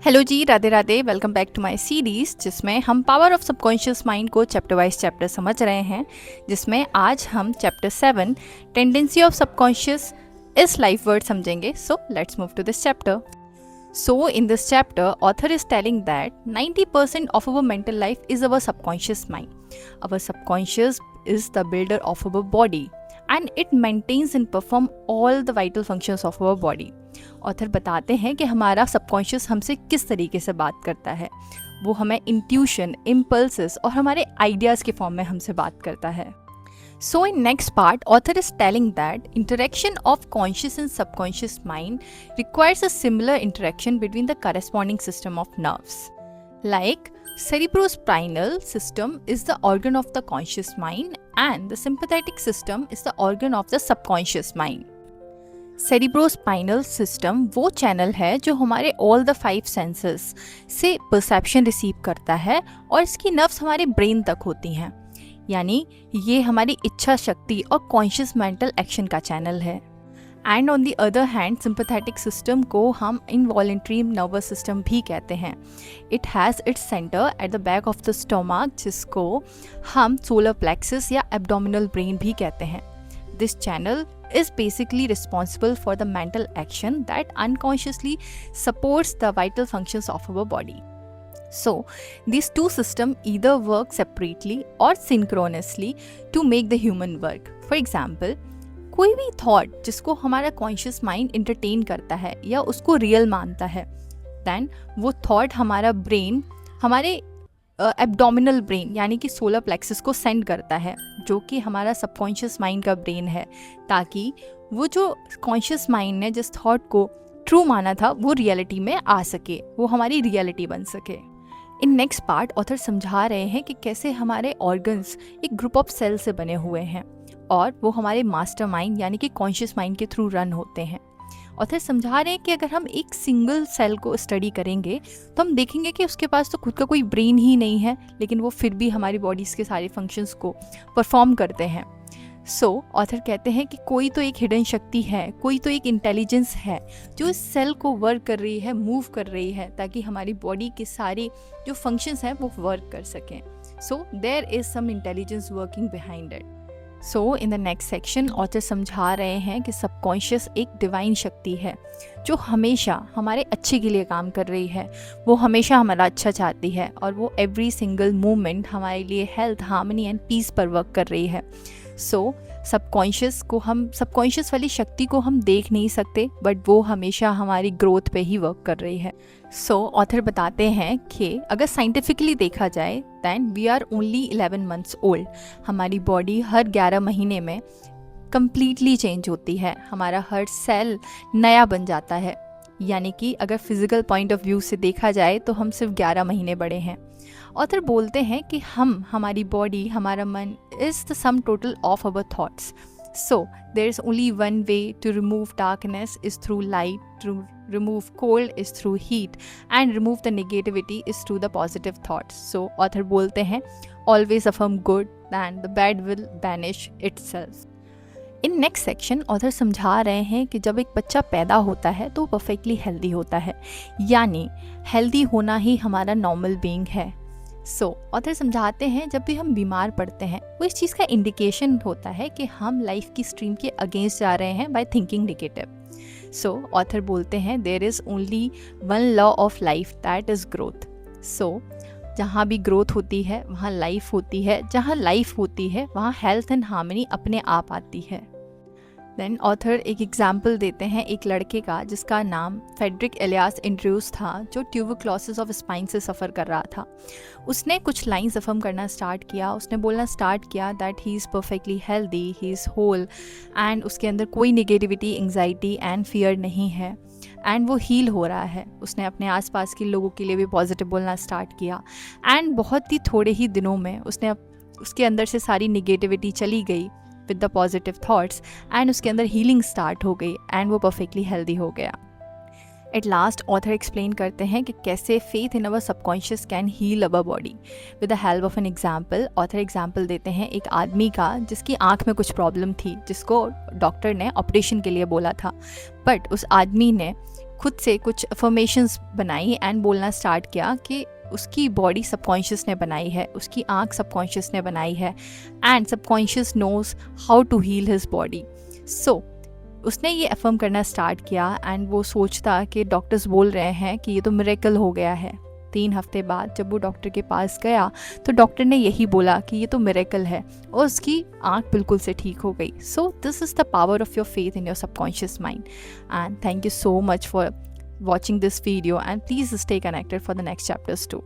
Hello ji, Radhe Radhe. Welcome back to my series जिसमें हम power of subconscious mind को chapter wise chapter समझ रहे हैं, जिसमें आज हम चैप्टर 7 टेंडेंसी ऑफ सबकॉन्शियस इस लाइफ वर्ड समझेंगे। So let's move to this chapter. So, in this chapter, author is telling that 90% of our mental life is our subconscious mind. Our subconscious is the builder of our body and it maintains and perform all the vital functions of our body. Author बताते हैं कि हमारा subconscious हमसे किस तरीके से बात करता है। वो हमें इंट्यूशन, इम्पल्सेस और हमारे आइडियाज़ के फॉर्म में हमसे बात करता है। So in next part, author is telling that interaction of conscious and subconscious mind requires a similar interaction between the corresponding system of nerves. Like cerebrospinal system is the organ of the conscious mind and the sympathetic system is the organ of the subconscious mind. Cerebrospinal system वो channel है जो हमारे all the 5 senses से perception receive करता है और इसकी nerves हमारे ब्रेन तक होती हैं, यानी ये हमारी इच्छा शक्ति और कॉन्शियस मेंटल एक्शन का चैनल है। And on the other hand sympathetic system को हम इनवॉलेंट्री नर्वस सिस्टम भी कहते हैं। It has its centre at the back of the stomach, जिसको हम सोलर प्लेक्सस या एब्डोमिनल ब्रेन भी कहते हैं। This channel is basically responsible for the mental action that unconsciously supports the vital functions of our body. So, these two systems either work separately or synchronously to make the human work. For example, कोई भी thought जिसको हमारा conscious mind entertain करता है या उसको real मानता है, देन वो थॉट हमारा ब्रेन हमारे एब्डोमिनल ब्रेन यानी कि सोलर प्लेक्सस को सेंड करता है, जो कि हमारा सबकॉन्शियस माइंड का ब्रेन है, ताकि वो जो कॉन्शियस माइंड ने जिस थॉट को ट्रू माना था वो रियलिटी में आ सके, वो हमारी रियलिटी बन सके। इन नेक्स्ट पार्ट ऑथर समझा रहे हैं कि कैसे हमारे ऑर्गन्स एक ग्रुप ऑफ सेल से बने हुए हैं और वो हमारे मास्टर माइंड यानी कि कॉन्शियस माइंड के थ्रू रन होते हैं। ऑथर समझा रहे हैं कि अगर हम एक सिंगल सेल को स्टडी करेंगे तो हम देखेंगे कि उसके पास तो खुद का कोई ब्रेन ही नहीं है, लेकिन वो फिर भी हमारी बॉडीज़ के सारे फंक्शंस को परफॉर्म करते हैं। सो ऑथर कहते हैं कि कोई तो एक हिडन शक्ति है, कोई तो एक इंटेलिजेंस है जो इस सेल को वर्क कर रही है, मूव कर रही है, ताकि हमारी बॉडी के सारे जो फंक्शंस हैं वो वर्क कर सकें। So there is some intelligence working behind it. So in the next section author समझा रहे हैं कि सबकॉन्शियस एक डिवाइन शक्ति है जो हमेशा हमारे अच्छे के लिए काम कर रही है। वो हमेशा हमारा अच्छा चाहती है और वो एवरी सिंगल मोमेंट हमारे लिए हेल्थ, हार्मनी एंड पीस पर वर्क कर रही है। सो सबकॉन्शियस वाली शक्ति को हम देख नहीं सकते, बट वो हमेशा हमारी ग्रोथ पे ही वर्क कर रही है। सो ऑथर बताते हैं कि अगर साइंटिफिकली देखा जाए then we are only 11 months old. हमारी बॉडी हर 11 महीने में कम्प्लीटली चेंज होती है, हमारा हर सेल नया बन जाता है, यानी कि अगर फिजिकल पॉइंट ऑफ व्यू से देखा जाए तो हम सिर्फ 11 महीने बड़े हैं। ऑथर बोलते हैं कि हमारी बॉडी, हमारा मन is the sum total of our thoughts. So there is only one way to remove darkness is through light, to remove cold is through heat, and remove the negativity is through the positive thoughts. So author बोलते हैं always affirm good and the bad will vanish itself. In next section author समझा रहे हैं कि जब एक बच्चा पैदा होता है तो वो परफेक्टली हेल्दी होता है, यानी हेल्दी होना ही हमारा नॉर्मल बीइंग है। सो ऑथर समझाते हैं जब भी हम बीमार पड़ते हैं वो इस चीज़ का इंडिकेशन होता है कि हम लाइफ की स्ट्रीम के अगेंस्ट जा रहे हैं by thinking negative. So author बोलते हैं there is only one law of life that is growth. So जहाँ भी ग्रोथ होती है वहाँ लाइफ होती है, जहाँ लाइफ होती है वहाँ हेल्थ एंड हार्मनी अपने आप आती है। देन ऑथर एक एग्जाम्पल देते हैं एक लड़के का जिसका नाम फेडरिक एलियास एंड्रयूस था, जो ट्यूबरक्लोसिस ऑफ स्पाइन से सफ़र कर रहा था। उसने कुछ लाइन्स अफर्म करना स्टार्ट किया, उसने बोलना स्टार्ट किया that he is perfectly healthy, he is whole and उसके अंदर कोई नेगेटिविटी, एंग्जाइटी एंड फियर नहीं है एंड वो हील हो रहा है। उसने अपने आसपास के लोगों के लिए भी पॉजिटिव बोलना स्टार्ट किया एंड बहुत ही थोड़े ही दिनों में उसके अंदर से सारी नेगेटिविटी चली गई with the positive thoughts and उसके अंदर हीलिंग स्टार्ट हो गई एंड वो परफेक्टली हेल्दी हो गया। एट लास्ट ऑथर एक्सप्लेन करते हैं कि कैसे faith in our subconscious can heal our body with the help of an example. Author example देते हैं एक आदमी का जिसकी आँख में कुछ प्रॉब्लम थी, जिसको डॉक्टर ने ऑपरेशन के लिए बोला था, बट उस आदमी ने खुद से कुछ अफर्मेशंस बनाई एंड बोलना स्टार्ट किया कि उसकी बॉडी सबकॉन्शियस ने बनाई है, उसकी आँख सबकॉन्शियस ने बनाई है and subconscious knows how to heal his body. So उसने ये अफर्म करना स्टार्ट किया एंड वो सोचता कि डॉक्टर्स बोल रहे हैं कि ये तो मिरेकल हो गया है। 3 हफ्ते बाद जब वो डॉक्टर के पास गया तो डॉक्टर ने यही बोला कि ये तो मिरेकल है और उसकी आँख बिल्कुल से ठीक हो गई। So this is the power of your faith in your subconscious mind and thank you so much for watching this video, and please stay connected for the next chapters too.